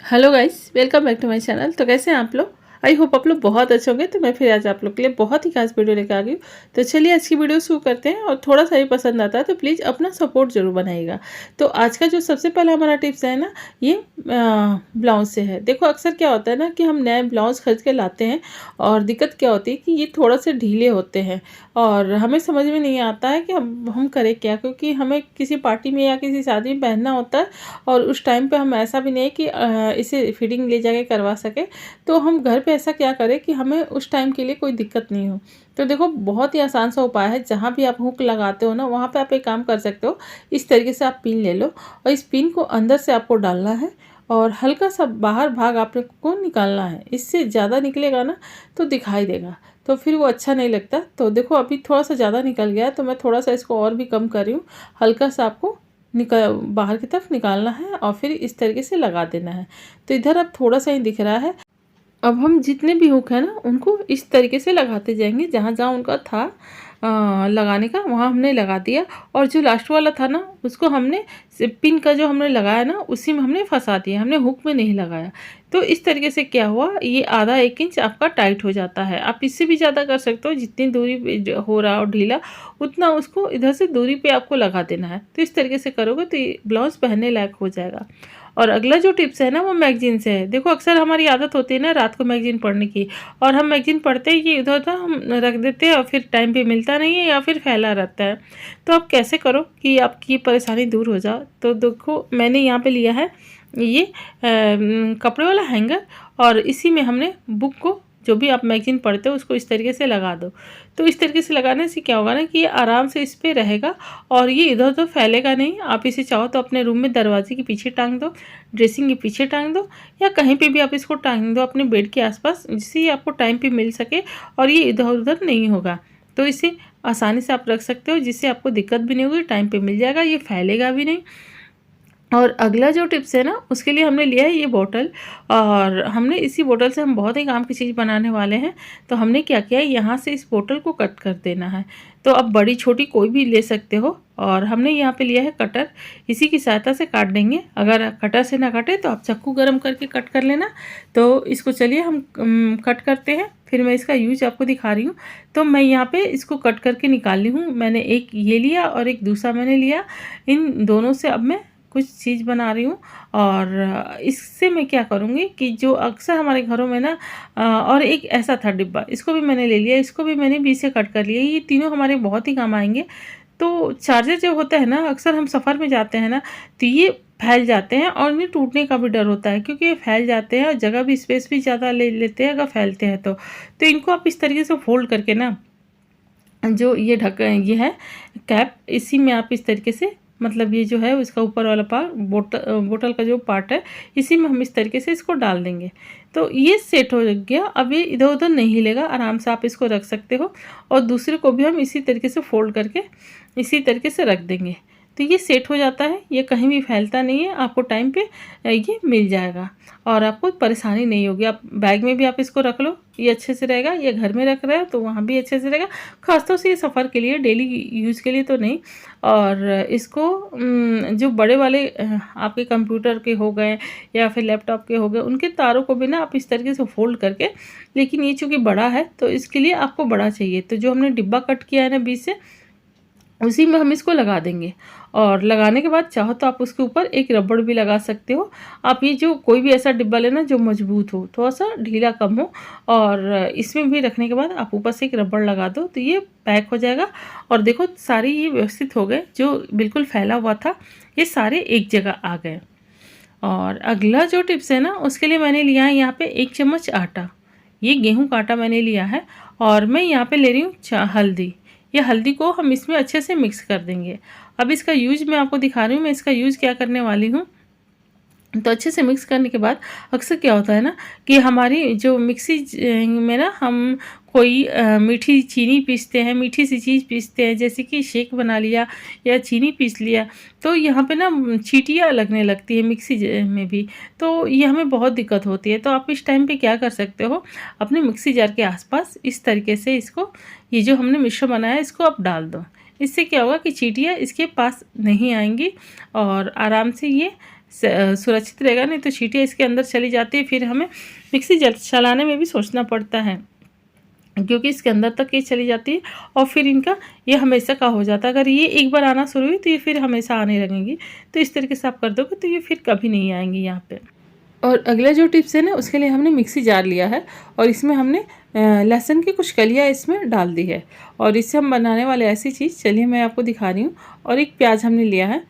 Hello guys, welcome back to my channel. तो कैसे हैं आप लोग? आई होप आप लोग बहुत अच्छे होंगे। तो मैं फिर आज आप लोग के लिए बहुत ही खास वीडियो लेकर आ गई हूँ। तो चलिए आज की वीडियो शुरू करते हैं, और थोड़ा सा ही पसंद आता है तो प्लीज़ अपना सपोर्ट जरूर बनाइएगा। तो आज का जो सबसे पहला हमारा टिप्स है ना, ये ब्लाउज से है। देखो अक्सर क्या होता है ना कि हम नए ब्लाउज खरीद के लाते हैं, और दिक्कत क्या होती है कि ये थोड़ा से ढीले होते हैं, और हमें समझ में नहीं आता है कि हम करें क्या, क्योंकि हमें किसी पार्टी में या किसी शादी में पहनना होता है। और उस टाइम पे हम ऐसा भी नहीं है कि इसे फिटिंग ले जाके करवा सके। तो हम घर पे ऐसा क्या करें कि हमें उस टाइम के लिए कोई दिक्कत नहीं हो। तो देखो बहुत ही आसान सा उपाय है। जहाँ भी आप हुक लगाते हो ना, वहाँ पे आप एक काम कर सकते हो। इस तरीके से आप पिन ले लो, और इस पिन को अंदर से आपको डालना है, और हल्का सा बाहर भाग आपको निकालना है। इससे ज़्यादा निकलेगा ना तो दिखाई देगा, तो फिर वो अच्छा नहीं लगता। तो देखो अभी थोड़ा सा ज़्यादा निकल गया है, तो मैं थोड़ा सा इसको और भी कम कर रही हूँ। हल्का सा आपको बाहर की तरफ निकालना है, और फिर इस तरीके से लगा देना है। तो इधर अब थोड़ा सा ही दिख रहा है। अब हम जितने भी हुक है ना, उनको इस तरीके से लगाते जाएंगे। जहाँ जहाँ उनका था लगाने का, वहाँ हमने लगा दिया। और जो लास्ट वाला था ना, उसको हमने पिन का जो हमने लगाया ना, उसी में हमने फंसा दिया, हमने हुक में नहीं लगाया। तो इस तरीके से क्या हुआ, ये आधा 1 इंच आपका टाइट हो जाता है। आप इससे भी ज़्यादा कर सकते हो, जितनी दूरी पे हो रहा हो ढीला, उतना उसको इधर से दूरी पे आपको लगा देना है। तो इस तरीके से करोगे तो ये ब्लाउज़ पहनने लायक हो जाएगा। और अगला जो टिप्स है ना, वो मैगजीन से है। देखो अक्सर हमारी आदत होती है ना रात को मैगजीन पढ़ने की, और हम मैगजीन पढ़ते ही ये इधर उधर हम रख देते हैं, और फिर टाइम पे मिलता नहीं है, या फिर फैला रहता है। तो आप कैसे करो कि आपकी परेशानी दूर हो जाए। तो देखो मैंने यहाँ पे लिया है ये कपड़े वाला हैंगर, और इसी में हमने बुक को, जो भी आप मैगजीन पढ़ते हो, उसको इस तरीके से लगा दो। तो इस तरीके से लगाने से क्या होगा ना कि ये आराम से इस पर रहेगा, और ये इधर उधर फैलेगा नहीं। आप इसे चाहो तो अपने रूम में दरवाजे के पीछे टांग दो, ड्रेसिंग के पीछे टांग दो, या कहीं पे भी आप इसको टांग दो अपने बेड के आसपास, जिससे ये आपको टाइम पे मिल सके, और ये इधर उधर नहीं होगा। तो इसे आसानी से आप रख सकते हो, जिससे आपको दिक्कत भी नहीं होगी, टाइम पे मिल जाएगा, ये फैलेगा भी नहीं। और अगला जो टिप्स है ना, उसके लिए हमने लिया है ये बोतल, और हमने इसी बोतल से हम बहुत ही काम की चीज़ बनाने वाले हैं। तो हमने क्या किया है, यहाँ से इस बोतल को कट कर देना है। तो अब बड़ी छोटी कोई भी ले सकते हो, और हमने यहाँ पे लिया है कटर, इसी की सहायता से काट देंगे। अगर कटर से ना कटे तो आप चाकू गरम करके कट कर लेना। तो इसको चलिए हम कट करते हैं, फिर मैं इसका यूज आपको दिखा रही हूँ। तो मैं यहाँ पे इसको कट करके निकाल ली हूँ। मैंने एक ये लिया और एक दूसरा मैंने लिया। इन दोनों से अब मैं कुछ चीज़ बना रही हूँ। और इससे मैं क्या करूँगी कि जो अक्सर हमारे घरों में ना और एक ऐसा था डिब्बा, इसको भी मैंने ले लिया, इसको भी मैंने बीच से कट कर लिया। ये तीनों हमारे बहुत ही काम आएंगे। तो चार्जर जो होता है ना, अक्सर हम सफ़र में जाते हैं ना, तो ये फैल जाते हैं, और इन्हें टूटने का भी डर होता है, क्योंकि ये फैल जाते हैं और जगह भी, स्पेस भी ज़्यादा ले लेते हैं अगर फैलते हैं तो इनको आप इस तरीके से फोल्ड करके ना, जो ये ये है कैप, इसी में आप इस तरीके से, मतलब ये जो है उसका ऊपर वाला पार्ट, बोतल का जो पार्ट है, इसी में हम इस तरीके से इसको डाल देंगे। तो ये सेट हो गया। अब ये इधर उधर नहीं हिलेगा, आराम से आप इसको रख सकते हो। और दूसरे को भी हम इसी तरीके से फोल्ड करके इसी तरीके से रख देंगे। तो ये सेट हो जाता है, ये कहीं भी फैलता नहीं है, आपको टाइम पे ये मिल जाएगा, और आपको परेशानी नहीं होगी। आप बैग में भी आप इसको रख लो, ये अच्छे से रहेगा। ये घर में रख रहे हो तो वहाँ भी अच्छे से रहेगा। खासतौर से ये सफ़र के लिए, डेली यूज़ के लिए तो नहीं। और इसको जो बड़े वाले आपके कंप्यूटर के हो गए या फिर लैपटॉप के हो गए, उनके तारों को भी ना आप इस तरीके से फोल्ड करके, लेकिन ये चूँकि बड़ा है तो इसके लिए आपको बड़ा चाहिए। तो जो हमने डिब्बा कट किया है ना बीच से, उसी में हम इसको लगा देंगे। और लगाने के बाद चाहो तो आप उसके ऊपर एक रबड़ भी लगा सकते हो। आप ये जो कोई भी ऐसा डिब्बा लेना जो मजबूत हो, थोड़ा सा ढीला कम हो, और इसमें भी रखने के बाद आप ऊपर से एक रबड़ लगा दो, तो ये पैक हो जाएगा। और देखो सारे ये व्यवस्थित हो गए, जो बिल्कुल फैला हुआ था ये सारे एक जगह आ गए। और अगला जो टिप्स है ना, उसके लिए मैंने लिया है यहाँ पे 1 चम्मच आटा। ये गेहूं का आटा मैंने लिया है, और मैं यहाँ पे ले रही हूँ हल्दी। ये हल्दी को हम इसमें अच्छे से मिक्स कर देंगे। अब इसका यूज मैं आपको दिखा रही हूँ, मैं इसका यूज क्या करने वाली हूँ। तो अच्छे से मिक्स करने के बाद अक्सर क्या होता है ना कि हमारी जो मिक्सी में ना, हम कोई मीठी चीनी पीसते हैं, मीठी सी चीज़ पीसते हैं, जैसे कि शेक बना लिया या चीनी पीस लिया, तो यहाँ पे ना चींटियाँ लगने लगती है मिक्सी में भी। तो ये हमें बहुत दिक्कत होती है। तो आप इस टाइम पे क्या कर सकते हो, अपने मिक्सी जार के आसपास इस तरीके से इसको, ये जो हमने मिश्रण बनाया है, इसको आप डाल दो। इससे क्या होगा कि चींटियाँ इसके पास नहीं आएंगी, और आराम से ये सुरक्षित रहेगा, नहीं तो चींटियाँ इसके अंदर चली जाती है, फिर हमें मिक्सी चलाने में भी सोचना पड़ता है क्योंकि इसके अंदर तक ये चली जाती है और फिर इनका ये हमेशा का हो जाता है। अगर ये एक बार आना शुरू हुई तो ये फिर हमेशा आने लगेंगी। तो इस तरीके से आप कर दोगे तो ये फिर कभी नहीं आएंगी यहाँ पे। और अगला जो टिप्स है ना, उसके लिए हमने मिक्सी जार लिया है और इसमें हमने लहसुन की कुछ कलियाँ इसमें डाल दी है और इससे हम बनाने वाले ऐसी चीज़, चलिए मैं आपको दिखा रही हूँ। और एक प्याज हमने लिया है,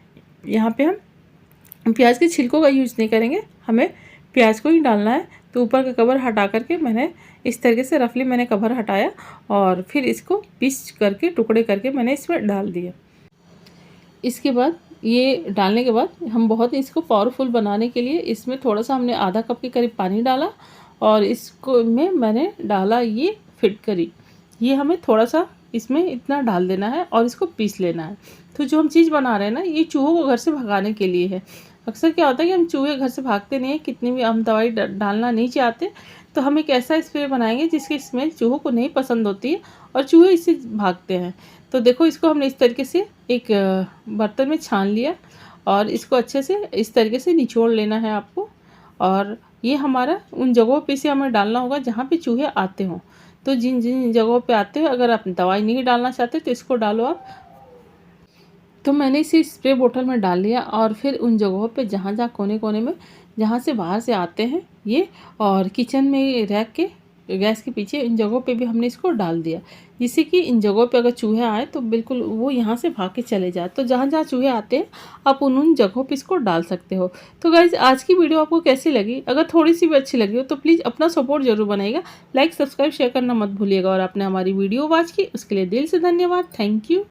यहाँ पे हम प्याज के छिलकों का यूज़ नहीं करेंगे, हमें प्याज को ही डालना है। तो ऊपर का कवर हटा करके मैंने इस तरीके से रफली मैंने कवर हटाया और फिर इसको पीस करके टुकड़े करके मैंने इसमें डाल दिया। इसके बाद ये डालने के बाद हम बहुत इसको पावरफुल बनाने के लिए इसमें थोड़ा सा हमने आधा कप के करीब पानी डाला और इसको में मैंने डाला ये फिटकरी। ये हमें थोड़ा सा इसमें इतना डाल देना है और इसको पीस लेना है। तो जो हम चीज़ बना रहे हैं ना, ये चूहों को घर से भगाने के लिए है। अक्सर क्या होता है कि हम चूहे घर से भागते नहीं है, कितनी भी हम दवाई डालना नहीं चाहते, तो हम एक ऐसा स्प्रे बनाएंगे जिसकी स्मेल चूहों को नहीं पसंद होती है और चूहे इससे भागते हैं। तो देखो, इसको हमने इस तरीके से एक बर्तन में छान लिया और इसको अच्छे से इस तरीके से निचोड़ लेना है आपको। और ये हमारा उन जगहों पे से हमें डालना होगा जहाँ पे चूहे आते हों। तो जिन जिन जगहों पे आते हो, अगर आप दवाई नहीं डालना चाहते तो इसको डालो आप। तो मैंने इसे स्प्रे बोतल में डाल लिया और फिर उन जगहों पे जहाँ जहाँ कोने कोने में जहाँ से बाहर से आते हैं ये, और किचन में रख के गैस के पीछे इन जगहों पे भी हमने इसको डाल दिया, जिससे कि इन जगहों पे अगर चूहे आए तो बिल्कुल वो यहाँ से भाग के चले जाए। तो जहाँ जहाँ चूहे आते हैं आप उन जगहों पे इसको डाल सकते हो। तो गाइज, आज की वीडियो आपको कैसी लगी? अगर थोड़ी सी भी अच्छी लगी हो तो प्लीज़ अपना सपोर्ट जरूर बनाइएगा, लाइक सब्सक्राइब शेयर करना मत भूलिएगा। और आपने हमारी वीडियो वॉच की उसके लिए दिल से धन्यवाद। Thank you.